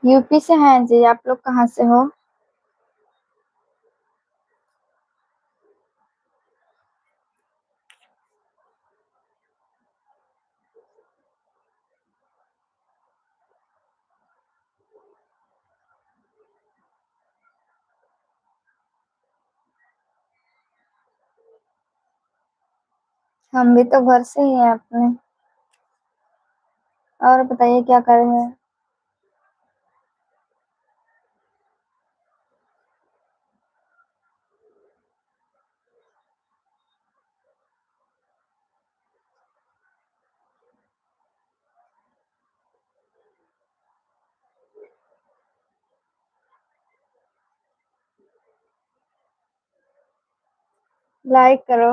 UP से हैं जी। आप लोग कहाँ से हो? हम भी तो घर से ही हैं अपने। और बताइए क्या कर रहे हैं? लाइक करो।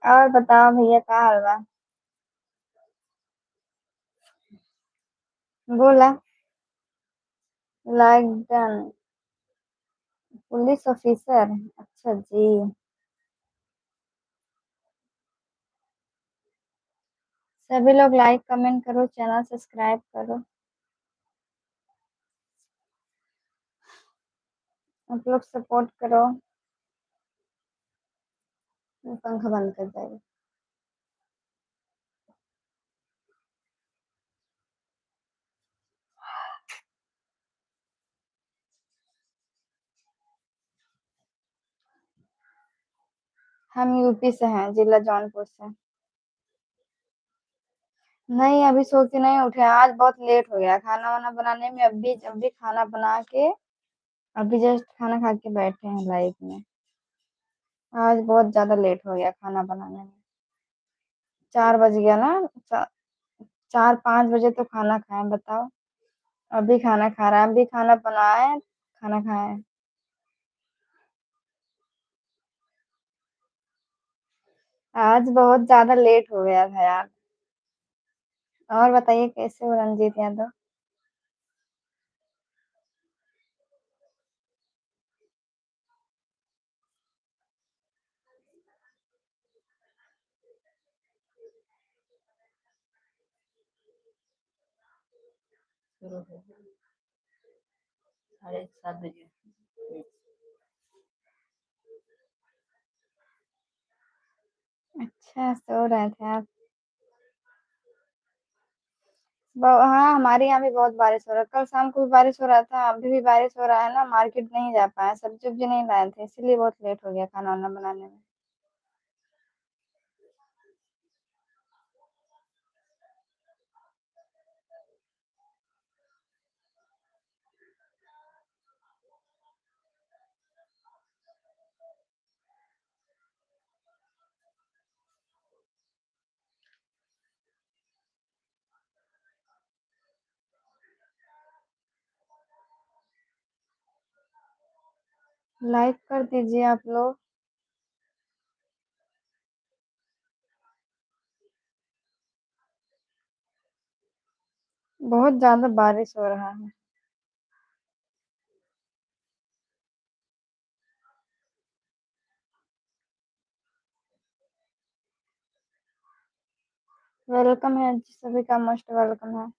और बताओ भैया का हाल बा? बोला। Like done. Police officer. अच्छा जी। सभी लोग लाइक कमेंट करो, चैनल सब्सक्राइब करो। आप लोग सपोर्ट करो। पंखा बंद कर जाएगा। हम यूपी से हैं, जिला जौनपुर से। नहीं, अभी सो के नहीं उठे। आज बहुत लेट हो गया खाना वाना बनाने में। अभी खाना बना के अभी जस्ट खाना खा के बैठे हैं लाइव में। आज बहुत ज्यादा लेट हो गया खाना बनाने में। 4 बज गया ना। 4-5 बजे तो खाना खाए, बताओ। अभी खाना खा रहा है, अभी खाना बनाए, खाना खाए। आज बहुत ज्यादा लेट हो गया था यार। और बताइए कैसे हो रंजीत यादव? शुरू हो गया 7:30 बजे। अच्छा, सो रहे थे आप? हाँ, हमारे यहाँ भी बहुत बारिश हो रहा है। कल शाम को भी बारिश हो रहा था, अभी भी बारिश हो रहा है ना। मार्केट नहीं जा पाए, सब्जी उब्जी नहीं लाए थे, इसीलिए बहुत लेट हो गया खाना वाना बनाने में। लाइक कर दीजिए आप लोग। बहुत ज्यादा बारिश हो रहा है। वेलकम है जी, सभी का मोस्ट वेलकम है।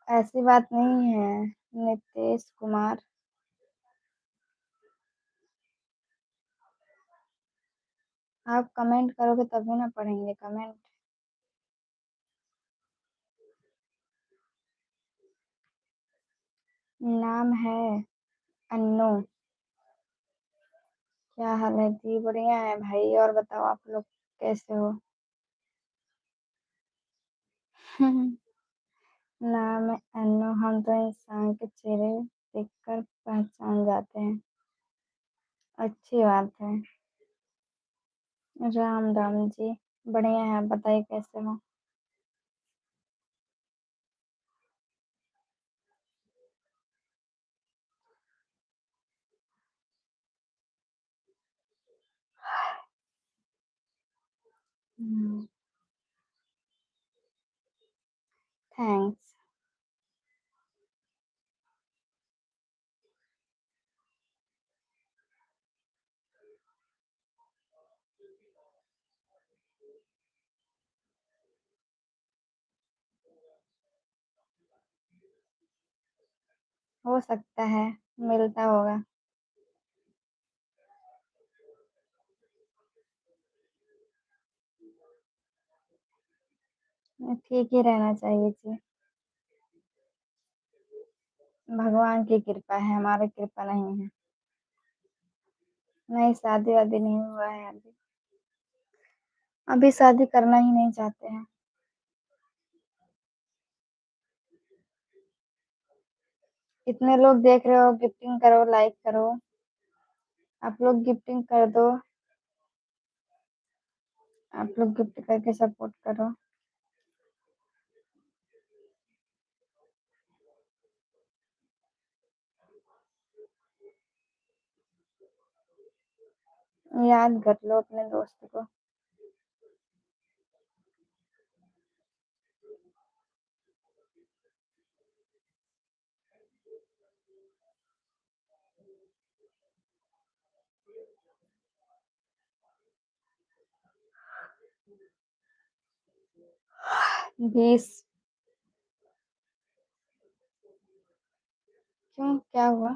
ऐसी बात नहीं है। नीतीश कुमार। आप कमेंट करोगे तभी ना पढ़ेंगे कमेंट। नाम है अन्नू। क्या हाल है जी? बढ़िया है भाई। और बताओ आप लोग कैसे हो? नाम है अन्नू। हम तो इंसान के चेहरे देखकर पहचान जाते हैं। अच्छी बात है। राम राम जी। बढ़िया है, आप बताइए कैसे हो? थैंक्स। हो सकता है, मिलता होगा। ठीक ही रहना चाहिए जी। भगवान की कृपा है, हमारी कृपा नहीं है। नहीं, शादी वादी नहीं हुआ है अभी। अभी शादी करना ही नहीं चाहते हैं। इतने लोग देख रहे हो, गिफ्टिंग करो, लाइक करो। आप लोग गिफ्टिंग कर दो। आप लोग गिफ्ट करके सपोर्ट करो। याद कर लो अपने दोस्त को। बीस। क्यों, क्या हुआ?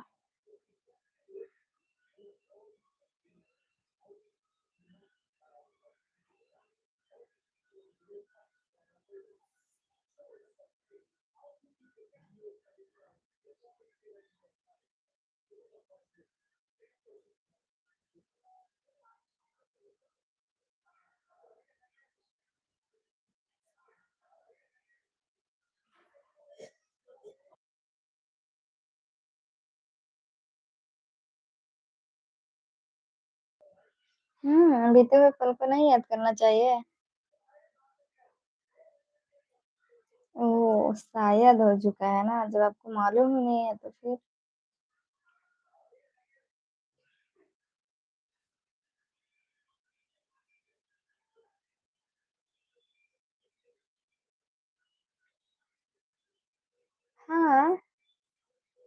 बीते हुए पल को नहीं याद करना चाहिए। ओ, शायद हो चुका है ना, जब आपको मालूम ही नहीं है तो फिर। हाँ,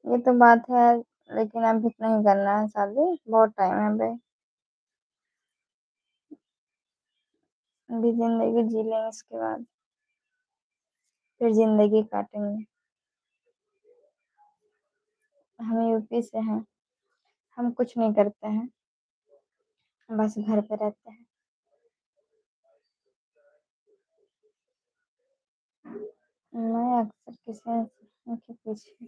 ये तो बात है। लेकिन अभी नहीं करना है शादी, बहुत टाइम है भाई। अभी ज़िंदगी जी लेंगे, इसके बाद फिर ज़िंदगी काटेंगे। हम यूपी से हैं, हम कुछ नहीं करते हैं, बस घर पे रहते हैं। मैं अक्सर किसी के पीछे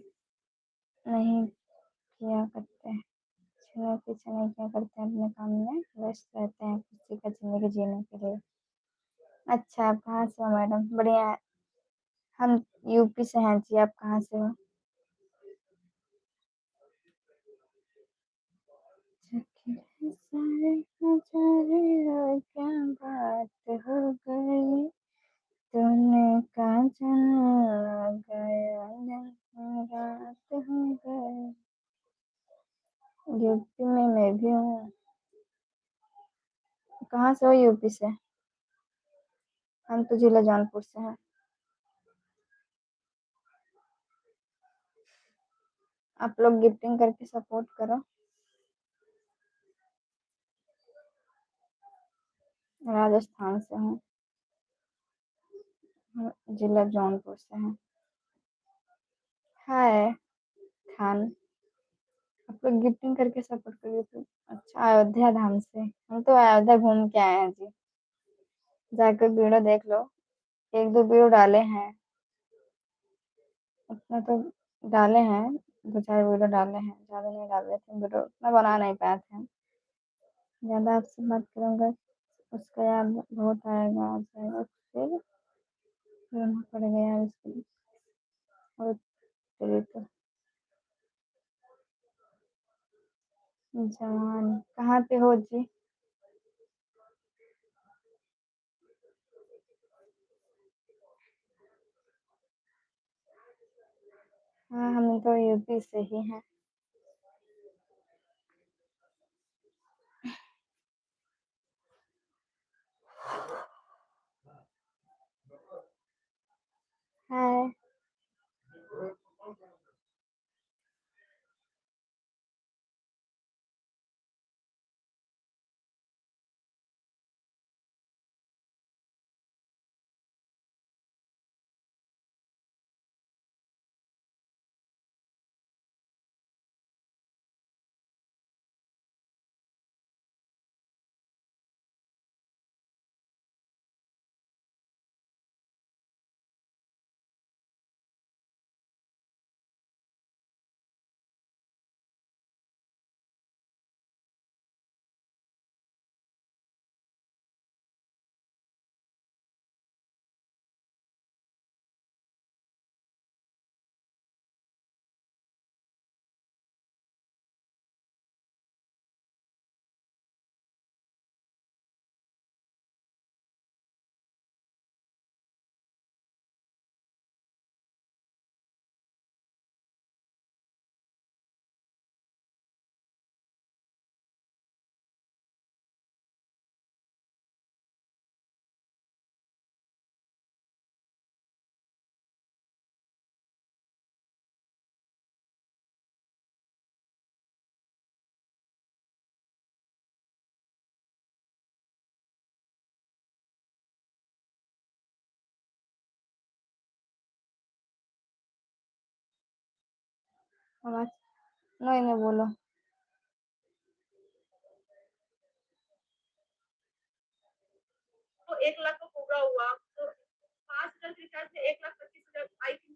नहीं किया करते हैं, किसी के पीछे नहीं किया करते हैं, अपने काम में व्यस्त रहते हैं, किसी का ज़िंदगी जीने के लिए। अच्छा, आप कहाँ से हो मैडम? बढ़िया है। हम यूपी से हैं जी, आप कहाँ से हो? सारे नजारे और क्या बात हो गई, तूने काजल लगाया, दिन रात हो गई। यूपी में मैं भी हूँ। कहाँ से हो यूपी से? हम तो जिला जौनपुर से हैं। आप लोग गिफ्टिंग करके सपोर्ट करो। राजस्थान से हूँ। जिला जौनपुर से हैं। हाय खान। आप लोग गिफ्टिंग करके सपोर्ट करिए तो। अच्छा, अयोध्या धाम से। हम तो अयोध्या घूम के आए हैं जी। जाकर वीडियो देख लो, एक दो वीडियो डाले हैं, उतना तो डाले हैं, दो चार वीडियो डाले हैं, ज्यादा नहीं डाले थे वीडियो, उतना बना नहीं पाए थे। ज्यादा आपसे बात करूंगा उसका याद बहुत आएगा, आ जाएगा, फिर रोना पड़ गया उसके लिए। और तेरी तो जवान कहाँ पे हो जी? हाँ, हम तो यूपी से ही हैं। हाय। आवाज नहीं, नहीं बोलो। तो 1 लाख का पूरा हुआ तो 5,000 रिचार्ज से 1,25,000 I think.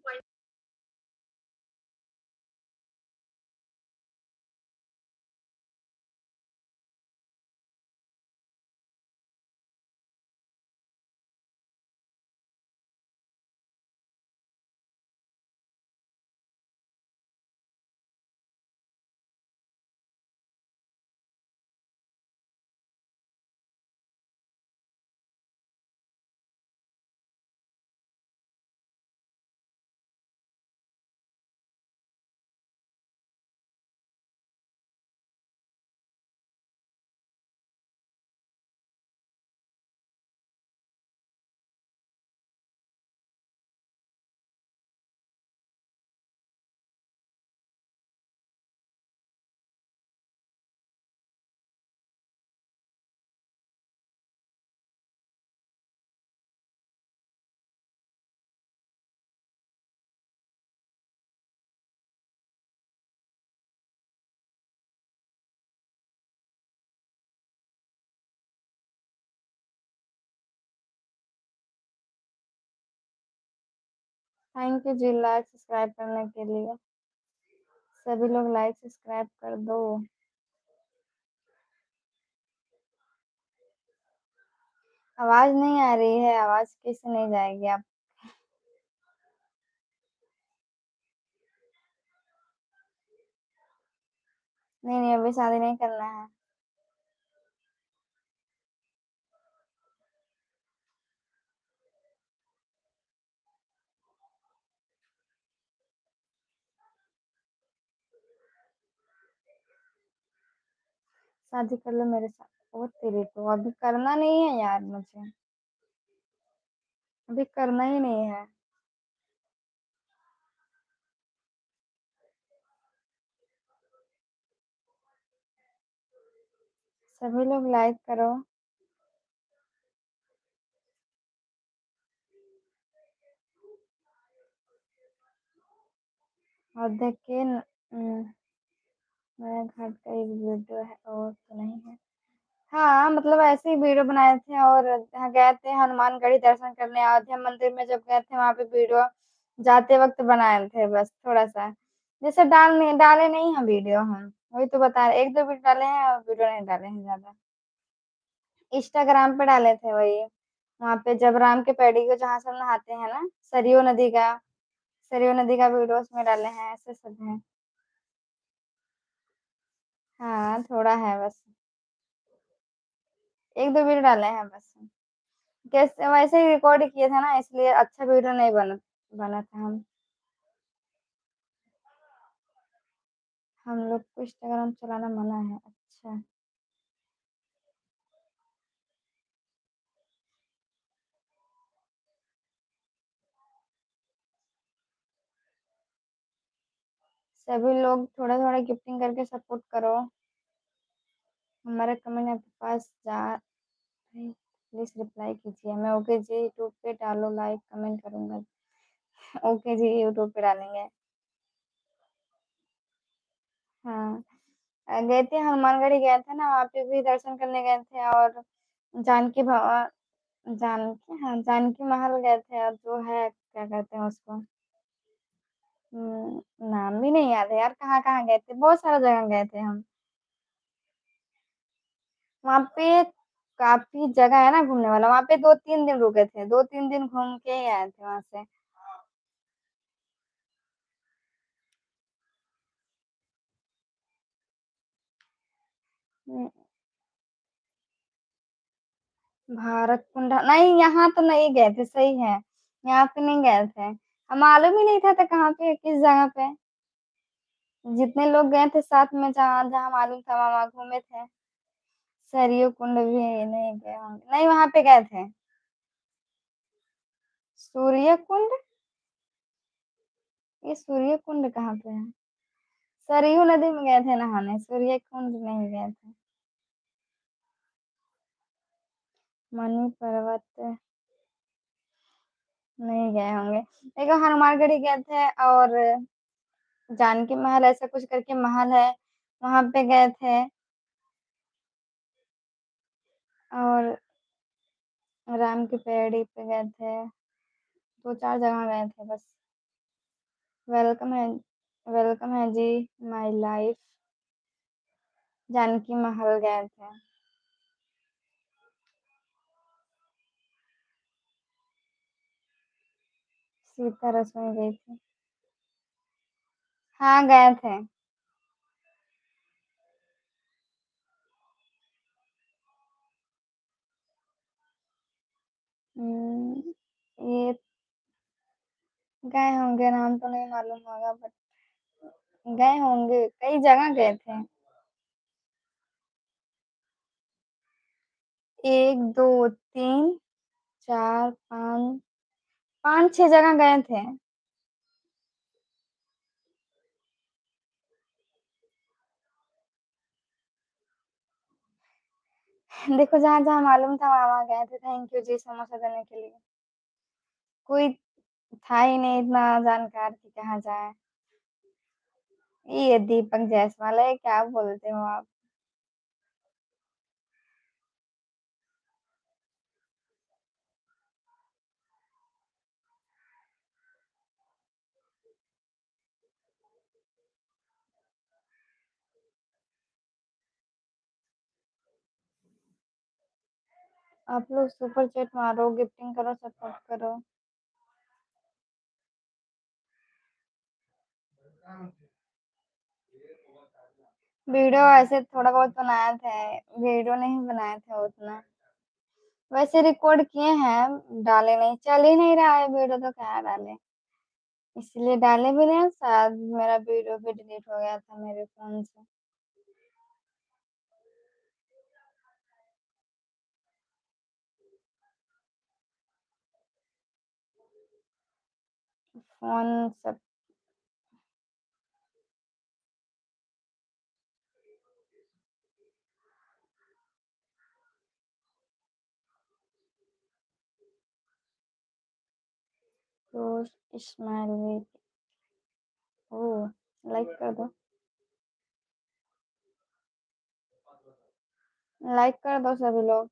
Thank you ji like subscribe करने के लिए। सभी लोग लाइक सब्सक्राइब कर दो। आवाज नहीं आ रही है, आवाज कैसे नहीं जाएगी आप? नहीं नहीं, अभी शादी नहीं करना है। शादी कर लो मेरे साथ। ओ तेरे तो अभी करना नहीं है यार मुझे। अभी करना ही नहीं है। सभी लोग लाइक करो। और देखिए मेरे घर का एक वीडियो है और तो नहीं है। हाँ मतलब ऐसे ही वीडियो बनाए थे और यहाँ गए थे हनुमानगढ़ी दर्शन करने। अयोध्या मंदिर में जब गए थे वहां पे वीडियो जाते वक्त बनाए थे बस थोड़ा सा। जैसे डाले नहीं हम वीडियो, हम वही तो बता रहे, एक दो वीडियो डाले हैं और वीडियो नहीं डाले हैं ज्यादा। इंस्टाग्राम पे डाले थे वही। वहां पे जब राम के पैड़ी को जहाँ सब नहाते हैं ना, सरयू नदी का, सरयू नदी का वीडियो उसमें डाले हैं, ऐसे सब है। हाँ थोड़ा है बस। एक दो वीडियो डाले हैं बस। कैसे वैसे ही रिकॉर्ड किए थे ना, इसलिए अच्छा वीडियो नहीं बना बना था। हम लोग को इंस्टाग्राम चलाना मना है, अच्छा। सभी लोग थोड़ा थोड़ा गिफ्टिंग करके सपोर्ट करो। हमारे कमेंट आपके पास जा रही, प्लीज रिप्लाई कीजिए। मैं ओके जी यूट्यूब पे डालो, लाइक कमेंट करूंगा। ओके जी यूट्यूब पे डालेंगे। हाँ गए थे हनुमानगढ़ी गए थे ना, वहाँ पे भी दर्शन करने गए थे। और जानकी भवन, जानकी, हाँ जानकी महल गए थे। और जो है क्या कहते हैं उसको, नाम भी नहीं याद है यार। कहाँ कहाँ गए थे, बहुत सारा जगह गए थे हम। वहाँ पे काफी जगह है ना घूमने वाला। वहाँ पे 2 3 दिन रुके थे, 2 3 दिन घूम के ही आए थे वहां से। हम्म, भारत कुंड नहीं, यहाँ तो नहीं गए थे, सही है। यहाँ पे नहीं गए थे, हम मालूम ही नहीं था कहाँ पे किस जगह पे। जितने लोग गए थे साथ में, जहाँ जहाँ मालूम था वहां घूमे थे। सरयू कुंड भी नहीं गए होंगे, नहीं वहां पे गए थे। सूर्य कुंड, ये सूर्य कुंड कहाँ पे है? सरयू नदी में गए थे नहाने, सूर्य कुंड नहीं गए थे। मणि पर्वत नहीं गए होंगे। देखो हनुमानगढ़ी गए थे, और जानकी महल ऐसा कुछ करके महल है, वहां पे गए थे। और राम की पैड़ी पे गए थे। 2 4 जगह गए थे बस। वेलकम है, वेलकम है जी माय लाइफ। जानकी महल गए थे। सीता रसोई गई थी। हाँ गए थे। ये गए होंगे, नाम तो नहीं मालूम होगा बट गए होंगे, कई जगह गए थे। 1 2 3 4 5, 5 6 जगह गए थे। देखो जहाँ जहाँ मालूम था वहां वहां गए थे। थैंक यू जी समोसा देने के लिए। कोई था ही नहीं इतना जानकार कि कहाँ जाए। ये दीपक जायसवाल है, क्या बोलते हो आप? आप लोग सुपर चैट मारो, गिफ्टिंग करो, सपोर्ट करो। वीडियो ऐसे थोड़ा बहुत बनाए थे, वीडियो नहीं बनाए थे उतना। वैसे रिकॉर्ड किए हैं, डाले नहीं, चल ही नहीं रहा है वीडियो तो क्या डाले, इसलिए डाले भी नहीं। शायद मेरा वीडियो भी डिलीट हो गया था मेरे फोन से। फोन सब रोज स्माइल। ओ, लाइक कर दो, लाइक कर दो सभी लोग।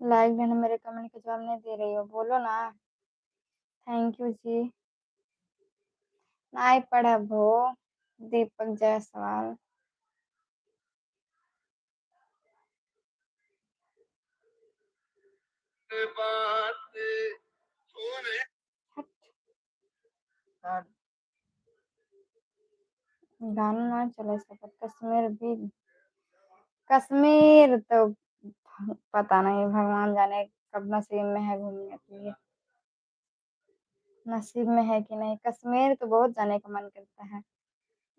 लाइक देना, मेरे कमेंट का जवाब नहीं दे रही हो, बोलो ना। थैंक यू जी। नहीं पढ़ा भो। दीपक जायसवाल। गाना ना चले सकत, कश्मीर भी। कश्मीर तो पता नहीं, भगवान जाने कब नसीब में है घूमने के लिए। नसीब में है कि नहीं, कश्मीर तो बहुत जाने का मन करता है,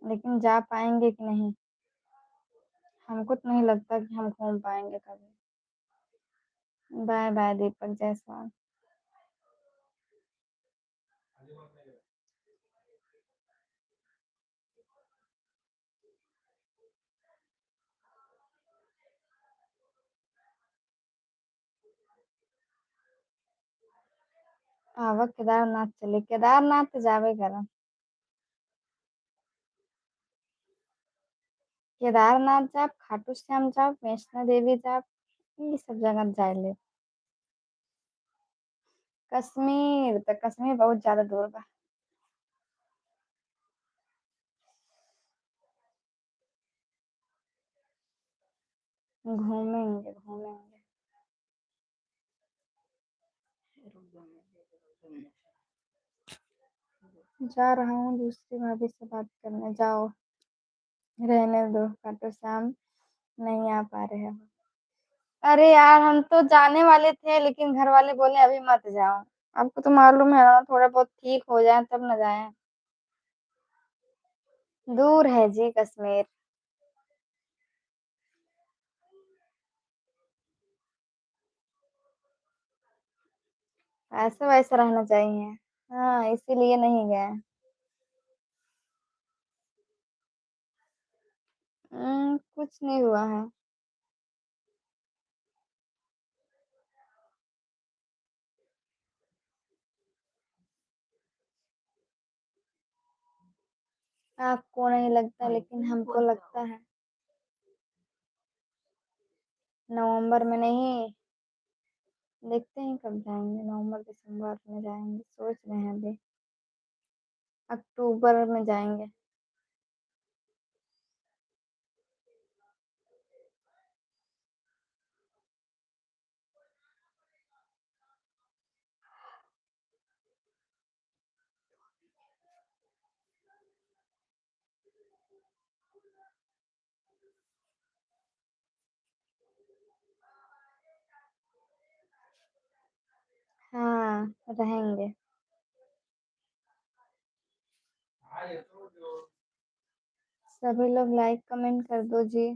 लेकिन जा पाएंगे कि नहीं, हमको तो नहीं लगता कि हम घूम पाएंगे कभी। बाय बाय दीपक जायसवाल। आवा केदारनाथ चले, केदारनाथ तो जावे करा। केदारनाथ जाप, खाटू श्याम जाप, वैष्णो देवी जाप, ये सब जगह जाए। कश्मीर तो कश्मीर बहुत ज्यादा दूर बा। घूमेंगे घूमेंगे। जा रहा हूँ दूसरी भाभी से बात करने, जाओ, रहने दो, खाटू श्याम नहीं आ पा रहे हो। अरे यार, हम तो जाने वाले थे, लेकिन घर वाले बोले अभी मत जाओ। आपको तो मालूम है ना, थोड़ा बहुत ठीक हो जाए तब न जाए। दूर है जी कश्मीर। ऐसा वैसा रहना चाहिए। हाँ, इसीलिए नहीं गए। कुछ नहीं हुआ है। आपको नहीं लगता, लेकिन हमको लगता है। नवंबर में नहीं, देखते हैं कब जाएंगे, नवंबर दिसंबर में जाएंगे, सोच रहे हैं अभी। अक्टूबर में जाएंगे। हाँ, रहेंगे। सभी लोग लाइक कमेंट कर दो जी।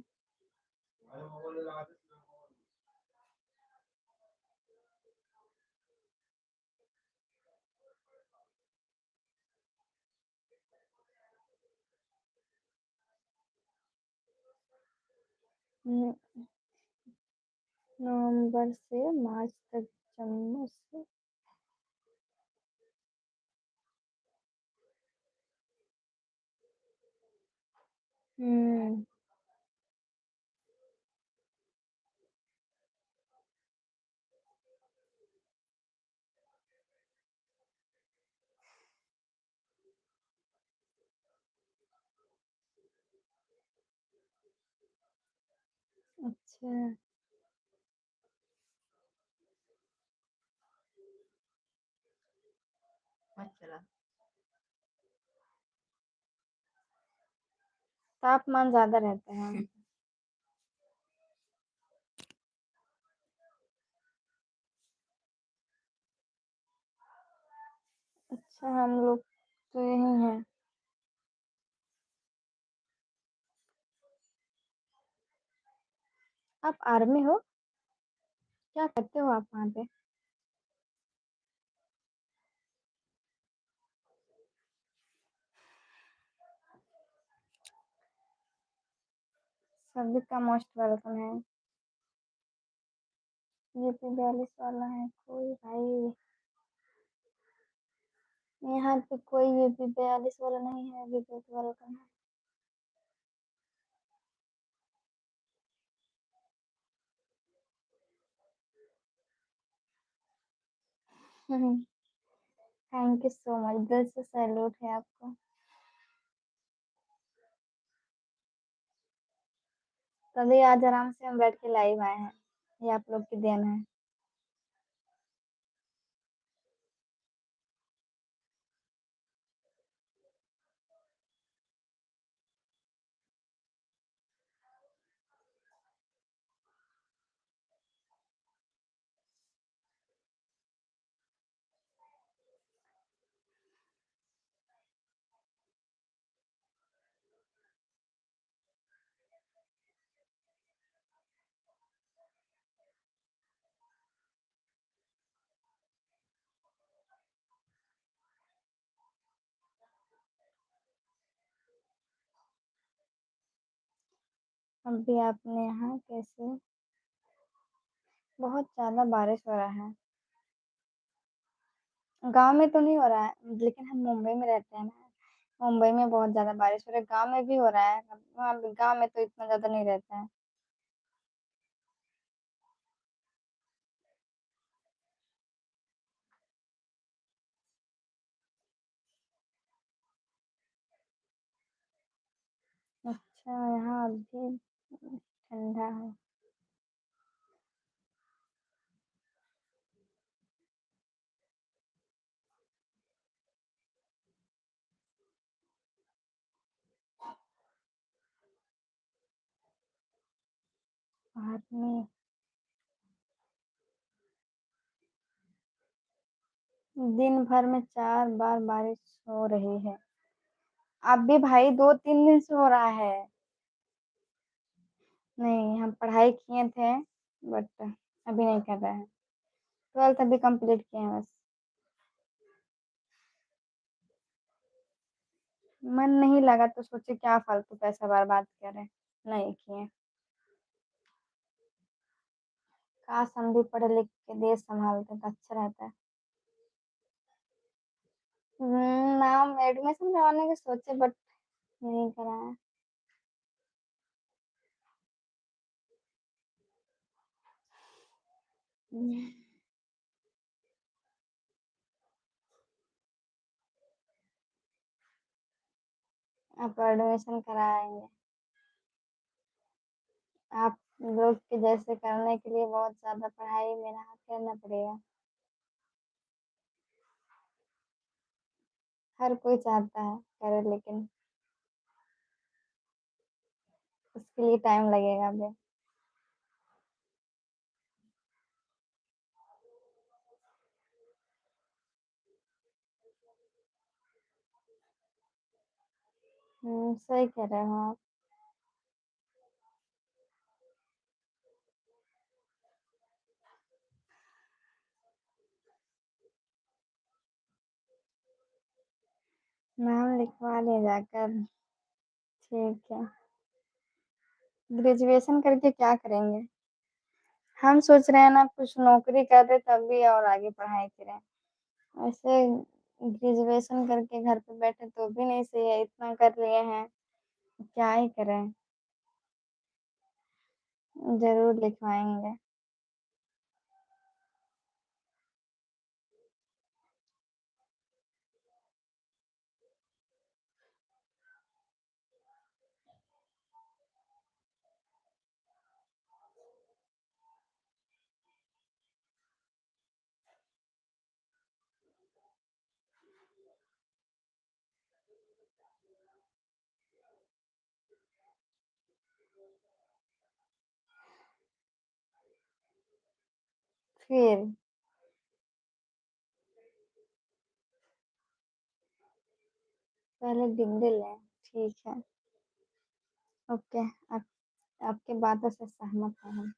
न- नवंबर से मार्च तक जम्मू से। हम्म। अच्छा। अच्छा। तापमान ज़्यादा रहता है। अच्छा, हम लोग तो यहीं हैं। आप आर्मी हो? क्या करते हो आप वहाँ पे? सभी का मोस्ट वेलकम है। यूपी 42 वाला है कोई भाई? यहाँ पे कोई यूपी 42 वाला नहीं है, अभी बहुत वेलकम है। थैंक यू सो मच, दिल से सैल्यूट है आपको। तभी आज आराम से हम बैठ के लाइव आए हैं, ये आप लोग की देन है। अभी आपने यहाँ कैसे? बहुत ज्यादा बारिश हो रहा है। गांव में तो नहीं हो रहा है, लेकिन हम मुंबई में रहते हैं ना। मुंबई में बहुत ज्यादा बारिश हो रहा है, गांव में भी हो रहा है। वहाँ गांव में तो इतना ज्यादा नहीं रहता है। अच्छा, यहाँ अभी ठंडा है। बाहर में दिन भर में 4 बार बारिश हो रही है। अब भी भाई 2-3 दिन से हो रहा है। नहीं, हम पढ़ाई किए थे, बट अभी नहीं कर रहे हैं। 12th अभी कंप्लीट किए हैं बस। मन नहीं लगा तो सोचे क्या फालतू पैसा बर्बाद करें, नहीं किए। काश हम भी पढ़े लिख के देश संभालते तो अच्छा रहता। नाम एडमिशन करवाने के सोचे, बट नहीं कराया। आप एडमिशन कराएंगे? आप लोग के जैसे करने के लिए बहुत ज्यादा पढ़ाई मेहनत करना पड़ेगा। हर कोई चाहता है करे, लेकिन उसके लिए टाइम लगेगा अभी। सही कह रहे हो आप। नाम लिखवा ले जाकर। ठीक है। ग्रेजुएशन करके क्या करेंगे? हम सोच रहे हैं ना कुछ नौकरी कर दे तब भी और आगे पढ़ाई करें। ऐसे ग्रेजुएशन करके घर पे बैठे तो भी नहीं सही है, इतना कर लिए हैं, क्या ही करें। जरूर लिखवाएंगे। फिर पहले डिग्री लें। ठीक है। ओके। आप आपकी बातों से सहमत हैं हम।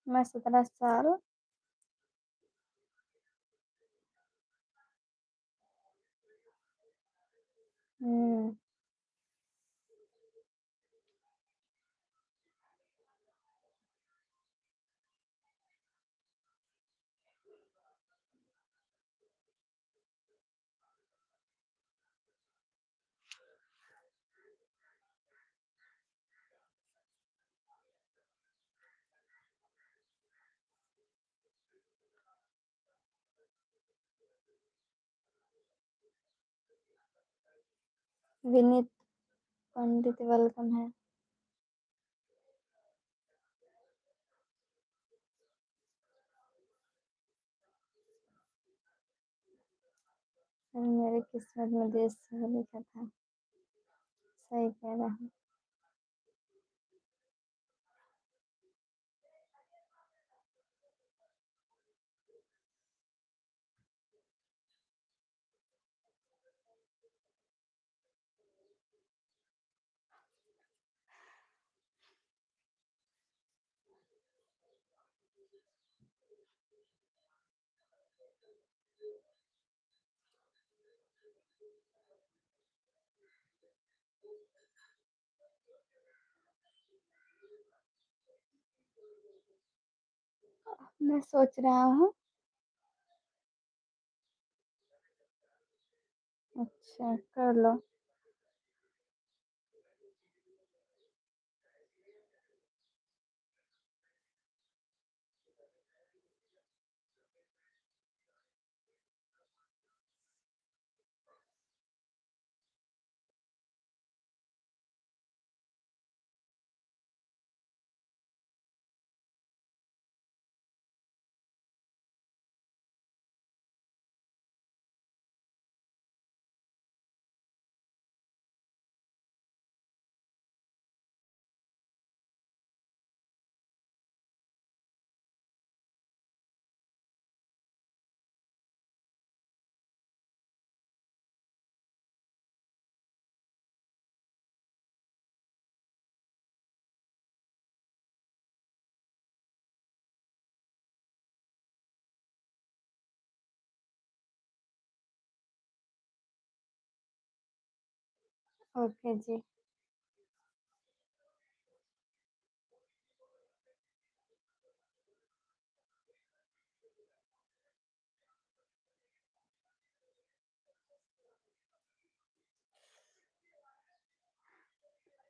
मैं 17 साल। हम्म। विनीत पंडित वेलकम है। मेरी किस्मत में देश से लिखा था। सही कह रहा हूँ। मैं सोच रहा हूँ। अच्छा, कर लो। ओके जी।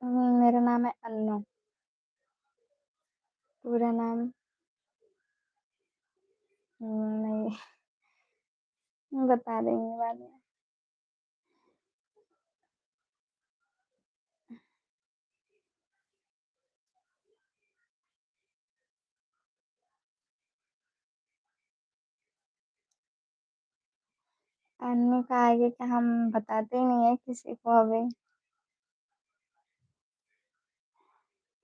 मेरा नाम है अन्नू। पूरा नाम नहीं बता देंगे बाद में। अन्नू का आगे का हम बताते ही नहीं है किसी को अभी।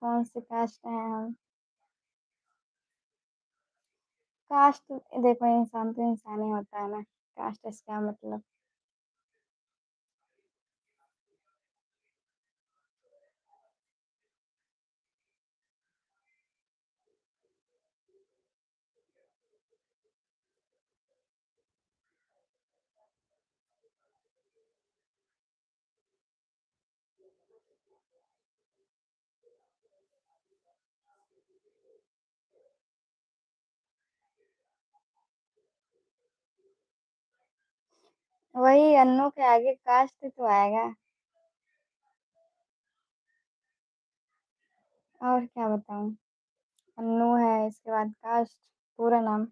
कौन सी कास्ट है हम। कास्ट। देखो, इंसान तो इंसान ही होता है ना। कास्ट इसका मतलब। वही अन्नू के आगे कास्ट तो आएगा। और क्या बताऊँ? अन्नू है, इसके बाद कास्ट, पूरा नाम।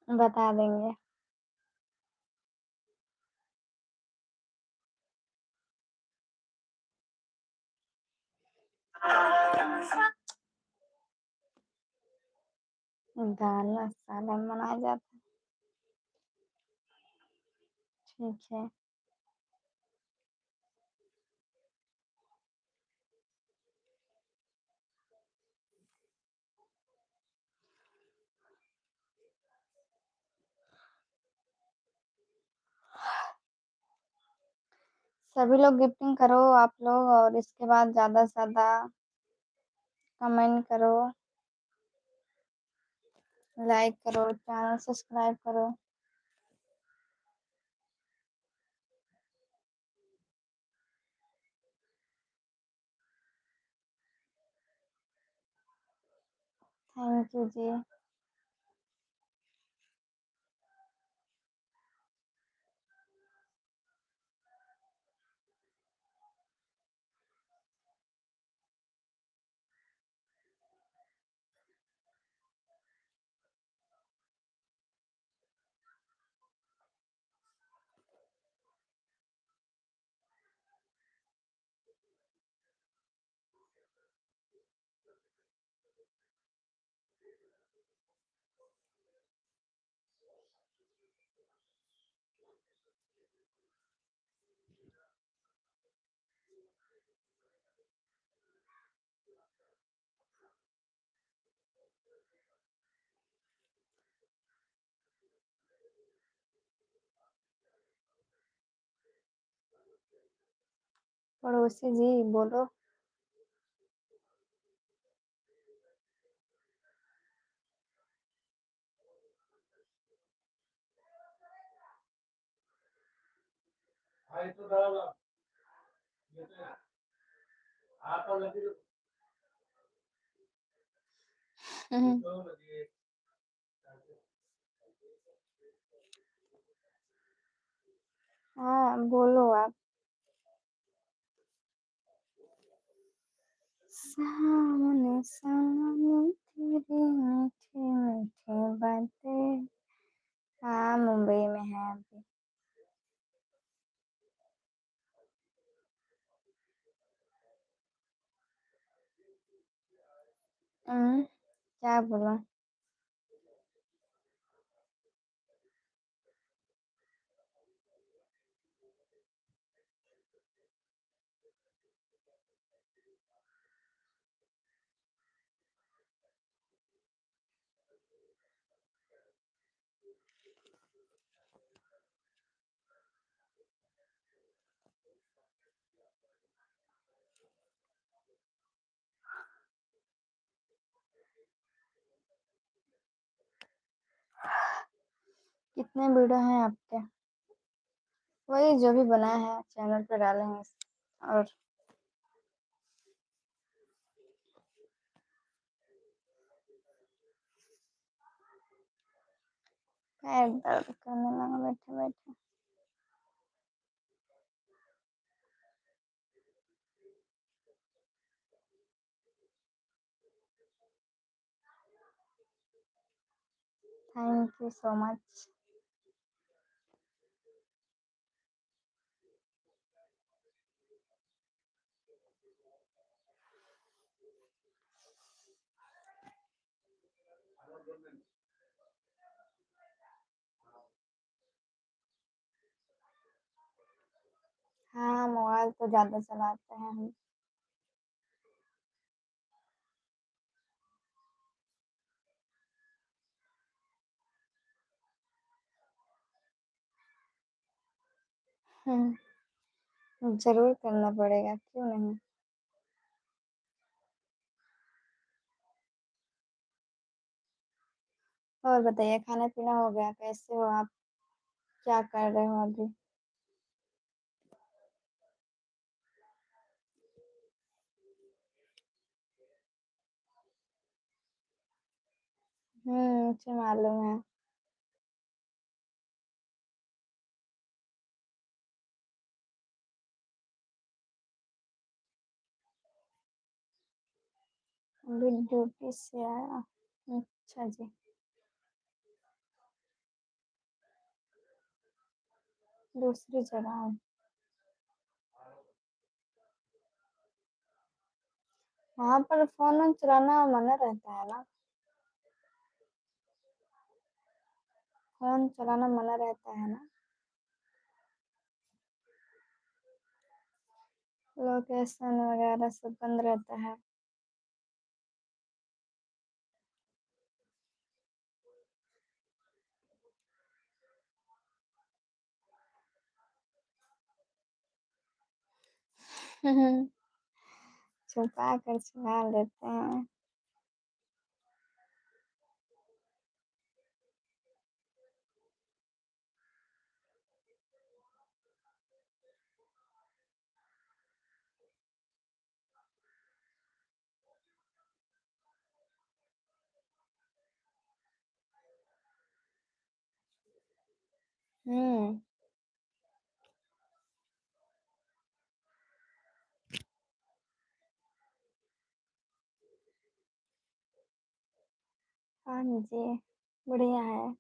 बता देंगे। गाना साला मनाया जाता है। ठीक है। सभी लोग गिफ्टिंग करो आप लोग, और इसके बाद ज़्यादा से ज़्यादा कमेंट करो, लाइक करो, चैनल सब्सक्राइब करो। थैंक यू जी। पड़ोसी जी बोलो। हाँ बोलो आप। सामने सामने तेरी मीठी मीठी बातें। हाँ मुंबई में है अभी। क्या बोला? कितने वीडियो हैं आपके? वही जो भी बनाया है चैनल पे डालेंगे। और पैर दर्द करने लगा बैठे बैठे। Thank you so much. हाँ मोबाइल तो ज्यादा चलाते हैं हम। जरूर करना पड़ेगा, क्यों नहीं। और बताइए खाना-पीना हो गया? कैसे हो आप? क्या कर रहे हो अभी? मुझे मालूम है। अभी ड्यूटी से आया। अच्छा जी। दूसरी जगह हूँ। वहाँ पर फ़ोन-वोन चलाना मना रहता है ना? फ़ोन चलाना मना रहता है ना? लोकेशन वगैरह सब बंद रहता है। छुपा कर चला लेते हैं। हुँ। हाँ जी, बढ़िया है।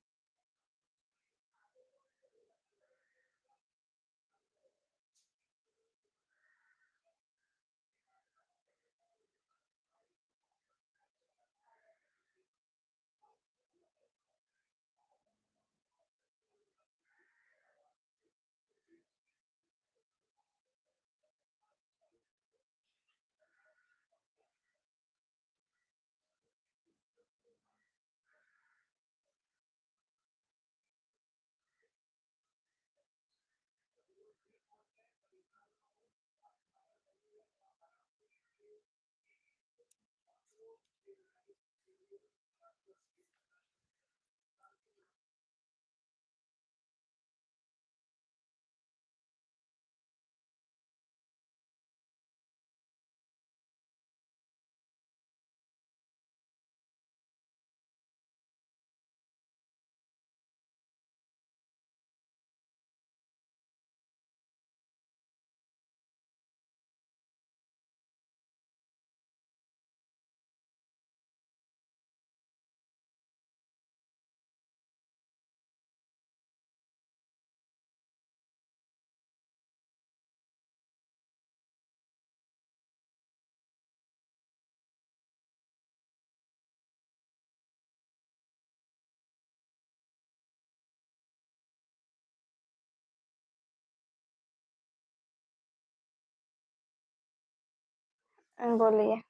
बोलिए।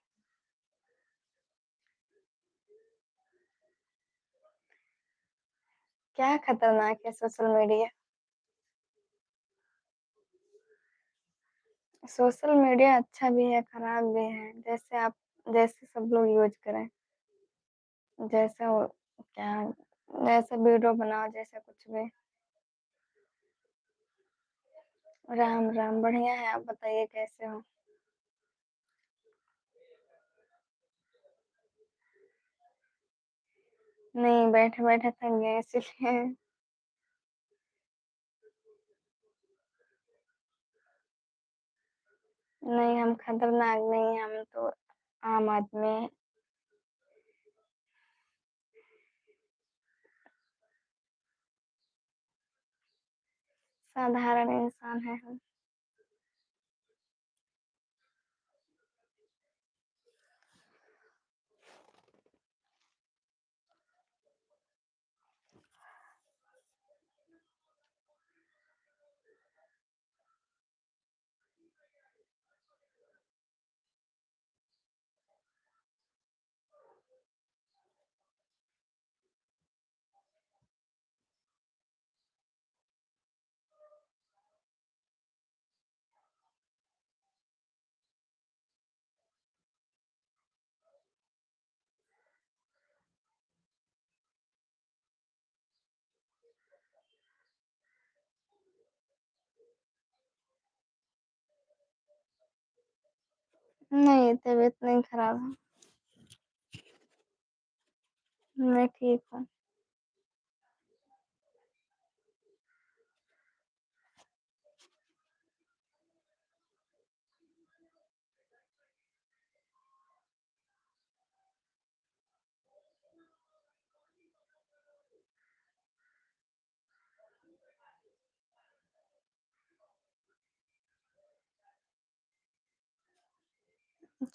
क्या खतरनाक है सोशल मीडिया? सोशल मीडिया अच्छा भी है, खराब भी है। जैसे सब लोग यूज़ करें। जैसे वो क्या जैसे वीडियो बनाओ, जैसे कुछ भी। राम, राम। बढ़िया है, आप बताइए कैसे हो? नहीं, बैठे-बैठे थक गए इसीलिए। नहीं, हम खतरनाक नहीं हैं, हम तो आम आदमी हैं, साधारण इंसान हैं हम। नहीं, तबीयत नहीं खराब है। मैं ठीक हूँ।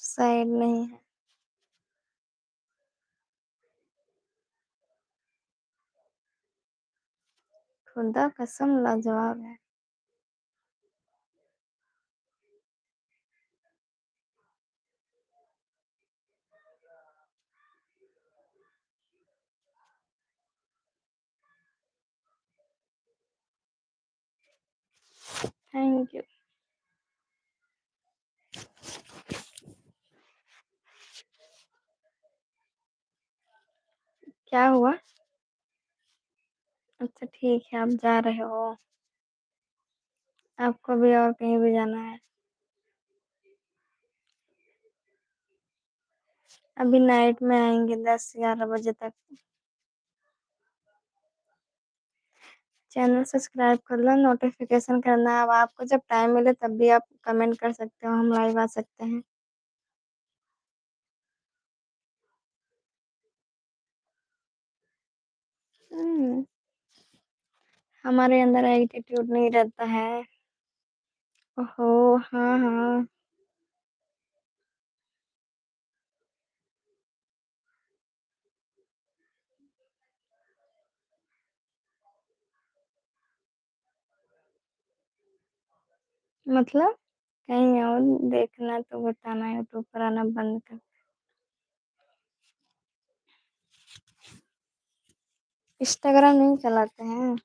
साइड नहीं है। खुदा कसम लाजवाब है। Thank you. क्या हुआ? अच्छा ठीक है, आप जा रहे हो? आपको भी और कहीं भी जाना है? अभी नाइट में आएँगे 10-11 बजे तक। चैनल सब्सक्राइब कर लो, नोटिफ़िकेशन करना। अब आपको जब टाइम मिले तब भी आप कमेंट कर सकते हो, हम लाइव आ सकते हैं। हुँ, हमारे अंदर एटीट्यूड नहीं रहता है। ओहो! हाँ, हाँ। मतलब? कहीं और देखना तो बताना, यूट्यूब पर आना बंद कर। इंस्टाग्राम नहीं चलाते हैं?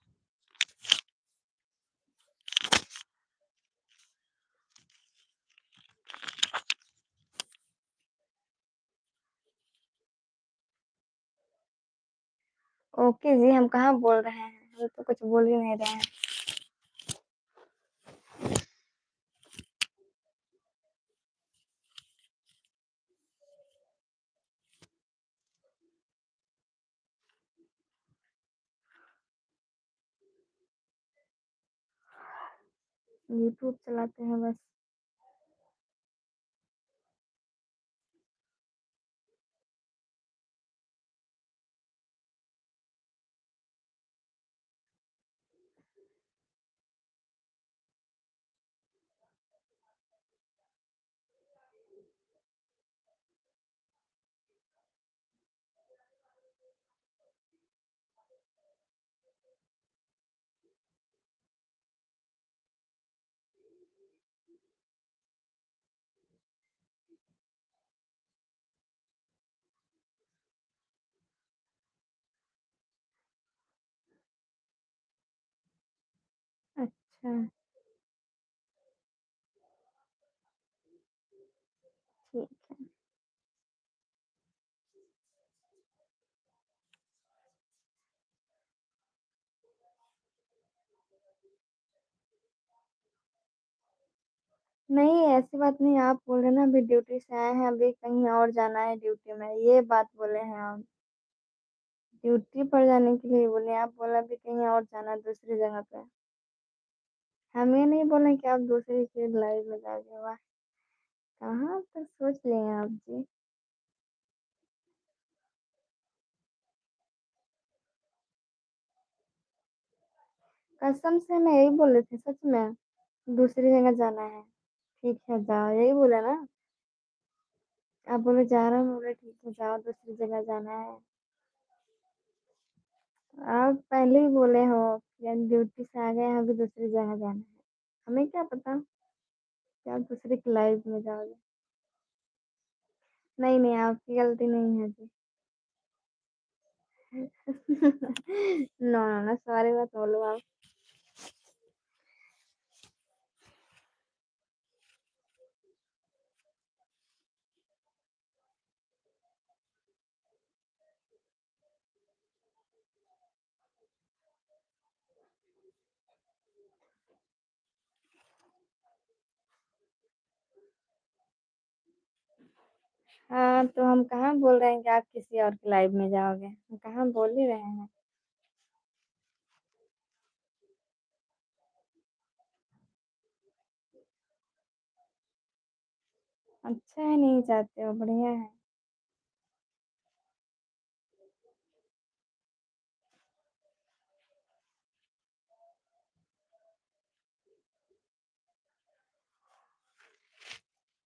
ओके जी, हम कहाँ बोल रहे हैं? हम तो कुछ बोल ही नहीं रहे हैं। यूट्यूब चलाते हैं बस। अच्छा, ठीक है। नहीं, ऐसी बात नहीं, आप बोल रहे हैं ना अभी ड्यूटी से आए हैं, अभी कहीं और जाना है ड्यूटी में, ये बात बोले हैं आप। ड्यूटी पर जाने के लिए बोले, आप बोला अभी कहीं और जाना है दूसरी जगह पे। हम ये नहीं बोले कि आप दूसरी चीज़ लाइव में जाओगे, वाह! कहाँ तक सोच लिए हैं आप जी। कसम से मैं यही बोले थे, सच में। दूसरी जगह जाना है। ठीक है, जाओ, यही बोला ना? आप बोले जा रहा हूँ, मैं बोले ठीक है, जाओ, दूसरी जगह जाना है। आप पहले ही बोले हो कि हम ड्यूटी से आ गए हैं, अभी दूसरी जगह जाना है। हमें क्या पता कि आप दूसरे की लाइफ में जाओगे। नहीं, नहीं, आपकी गलती नहीं है जी। नो, नो, नो, सॉरी मत बोलो आप। हाँ, तो हम कहाँ बोल रहे हैं कि आप किसी और के लाइव में जाओगे? हम कहाँ बोल ही रहे हैं। अच्छा है नहीं जाते हो, बढ़िया है।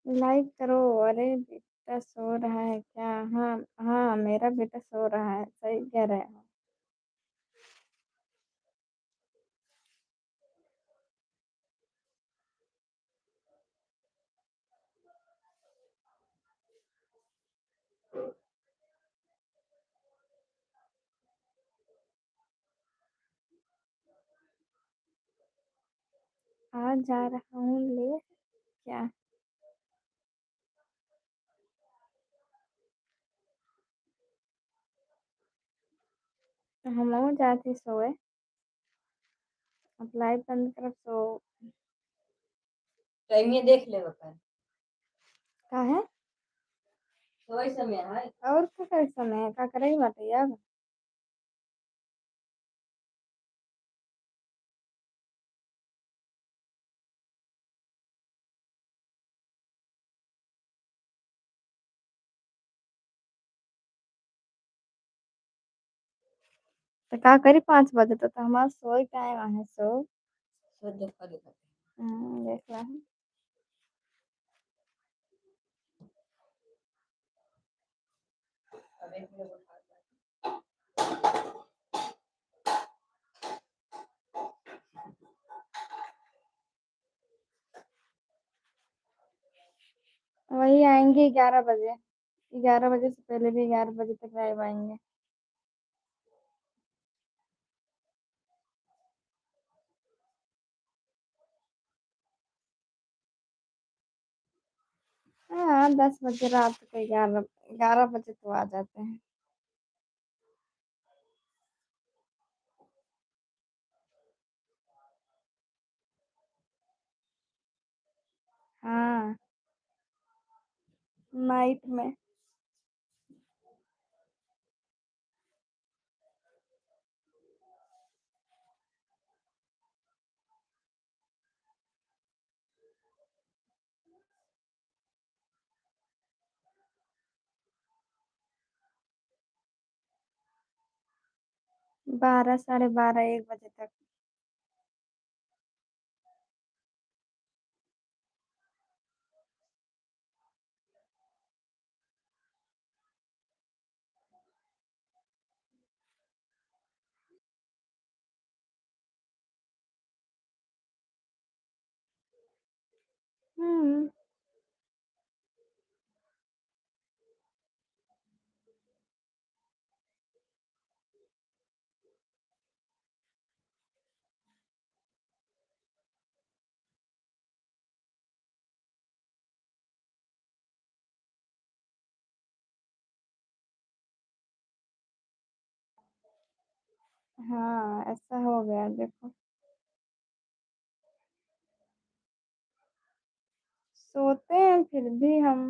लाइक करो। अरे बेटा सो रहा है क्या? हाँ हाँ, मेरा बेटा सो रहा है, सही कह रहे हो। आज जा रहा हूँ ले क्या? तो हम जाते सोए। अब लाइव बंद कर सो। टाइमिए देख ले बता। का है? सोई समय है। और का करे समय है? का करे बाटे अब? तो का करी 5 बजे तो हमारा सोई टाइम है सो। सो देखा देखा। देख रहा है। अब एक मिनट उठा। वही आएंगे 11 बजे। 11 बजे से पहले भी 11 बजे तक लाइव आएंगे। हाँ 10 बजे रात के 11 11 बजे तो आ जाते हैं। हाँ नाइट में। 12 12:30 1 बजे तक। हम्म। हाँ ऐसा हो गया देखो। सोते हैं फिर भी हम।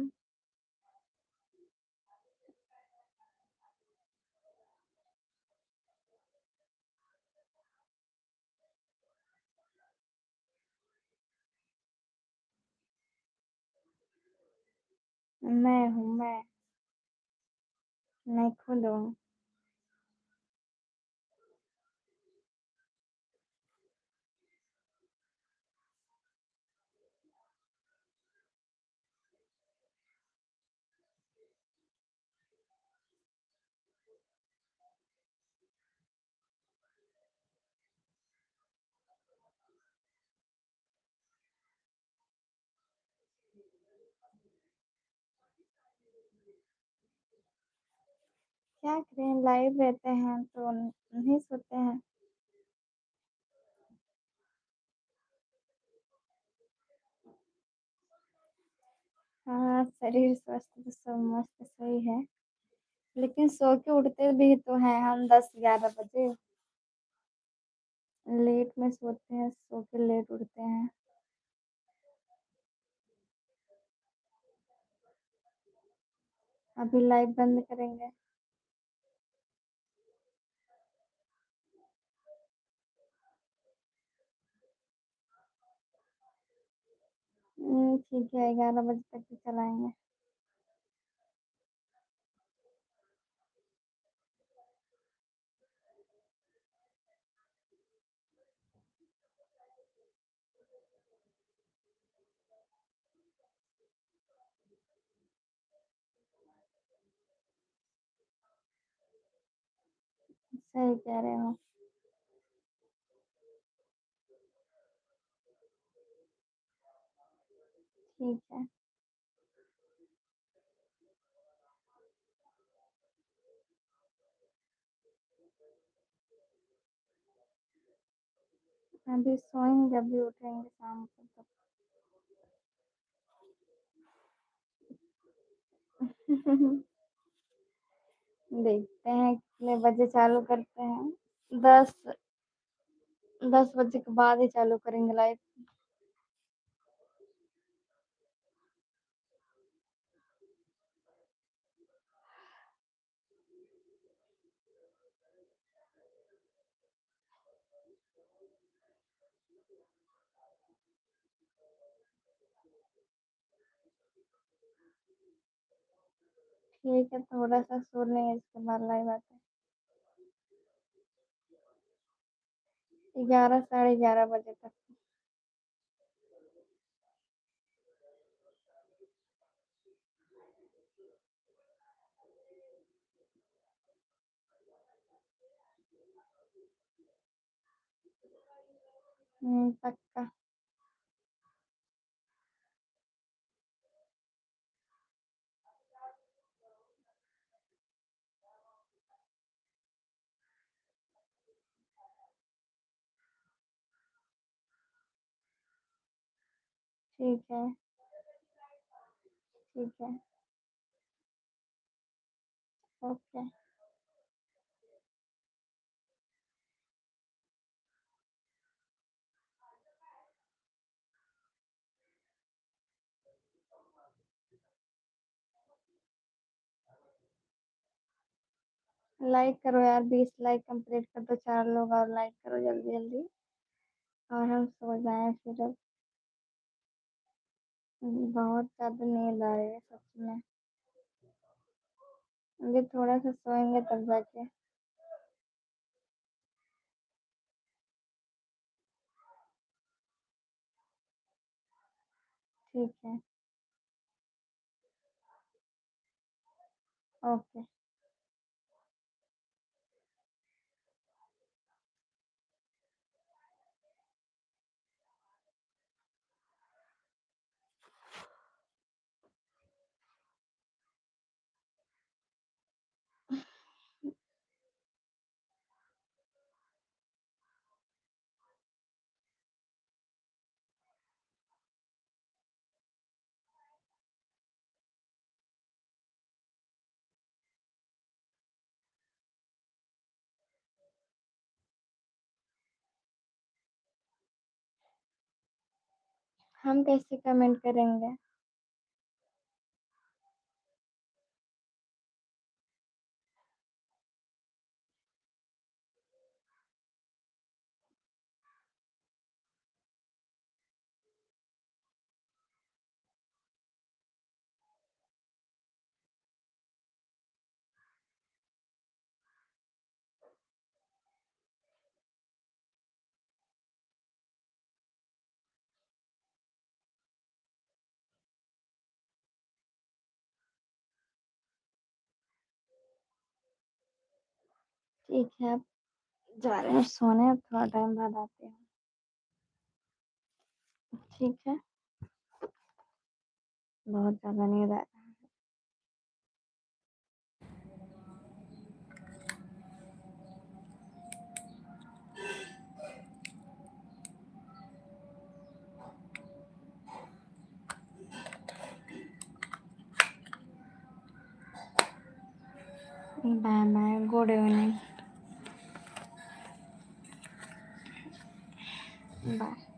मैं खुद हूँ। क्या करें, लाइव रहते हैं तो नहीं सोते हैं। हाँ शरीर स्वस्थ तो सब मस्त सही है। लेकिन सो के उठते भी तो हैं हम 10 11 बजे। लेट में सोते हैं, सो के लेट उठते हैं। अभी लाइव बंद करेंगे। ठीक है, 11 बजे तक ही चलाएँगे। सही कह रहे हो। ठीक है। अभी सोएंगे, अभी उठेंगे शाम को तब। देखते हैं कितने बजे चालू करते हैं। 10 बजे के बाद ही चालू करेंगे लाइव। ठीक है, थोड़ा-सा सो लेंगे, इसके बाद लाइव आते हैं। 11 साढ़े 11 बजे तक। पक्का। ठीक है, ठीक है। ओके। लाइक करो यार, 20 लाइक कंप्लीट कर दो, 4 लोग और लाइक करो जल्दी-जल्दी और हम सो जाएँ फिर अब। बहुत ज़्यादा नींद आ रही है सच में। अभी थोड़ा-सा सोएंगे तब जाके। ठीक है। ओके। हम कैसे कमेंट करेंगे? ठीक है, अब जा रहे हैं सोने, अब थोड़ा टाइम बाद आते हैं। ठीक है? बहुत ज़्यादा नींद आ रहा है। Bye-bye, good evening. बाय।